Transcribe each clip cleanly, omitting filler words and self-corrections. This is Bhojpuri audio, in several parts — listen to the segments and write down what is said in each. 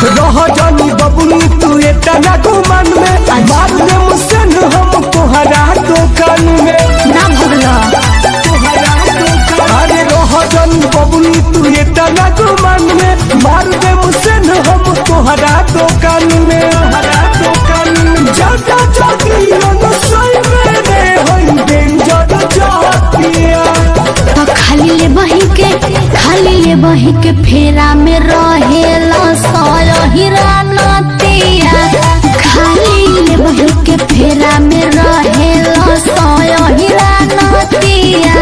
रह जानी बबुनी तू एतना गुमान में मार दे मुसन हम तोहरा दुकान में ना भगला तोहरा दुकान। अरे रह जानी बबुनी तू एतना गुमान में मार दे मुसन हम तोहरा दुकान में जाता जाती न सोई मेरे होई डेंजर जातिया। तो खाली ले बही के फेरा में रहेला साया हीरा नतिया। खाली ले बही के फेरा में रहेला साया हीरा नतिया।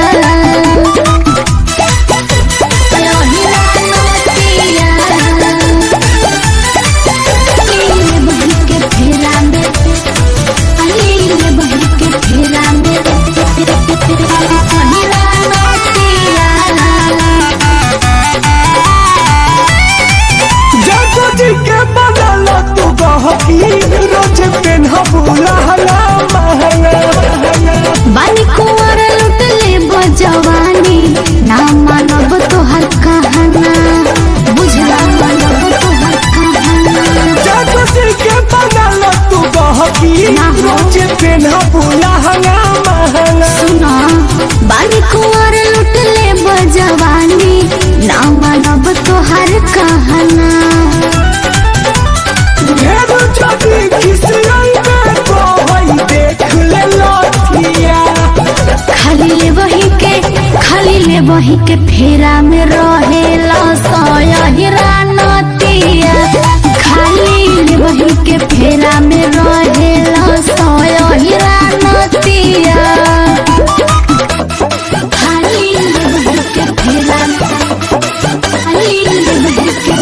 साया हीरा नतिया। खाली ले बही के फेरा में, खाली ले बही के फेरा में हीरा नतिया। जी के बदल तू गहकी रोज पेन्हबू लहंगा महंगा। बानी कुंवर लुट ले बजवानी ना मानब तोहर कहना। बुझला मानब तोहर कहना। जी के बदल तू गहकी रोज पेन्हबू लहंगा महंगा। सुना बानी कुंवर लुट ले बजवानी ना मानब तोहर कहना। खाली ले बही के फेरा में रहेला साया हीरा नतिया। खाली ले बही के फेरा में रहेला साया हीरा नतिया। खाली ले बही के फेरा में, खाली ले बही के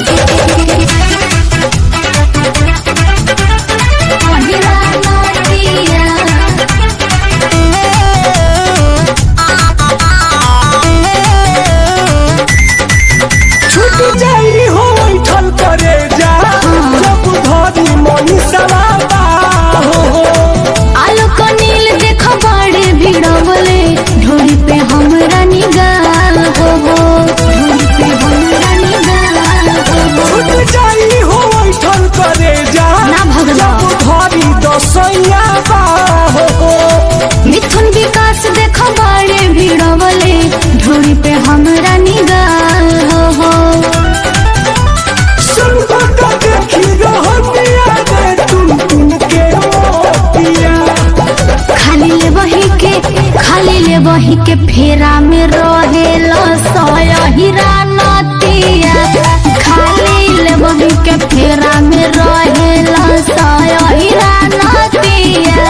हीरा नतिया। छूट जाई हो उठल करे जा जब धरी मनी सवाबा हो। आलोक नील देख बड़े भिड़वले ढोरी पे हमरा निगाह हो। ढोरी पे हमरा निगाह हो। छूट जाई हो उठल करे जा ना भगला जब धरी दसैया बा हो। मिथुन विकास देख बड़े भिड़वले ढोरी पे हमरा निगाह हो। खाली ले बही के फेरा में रहेला साया हीरा नतिया। खाली ले बही के फेरा में रहेला साया हीरा नतिया।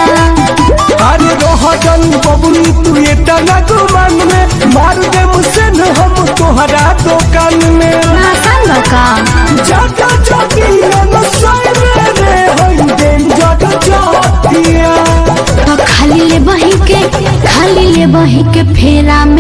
अरे रोहन बबुनी तू एतना गुमान में मार दे मुझसे न हम तोहरा दुकान में ना संग का जाता जाती न सोई मेरे होई डेंजर जातिया। तो खाली ले बही के फेरा में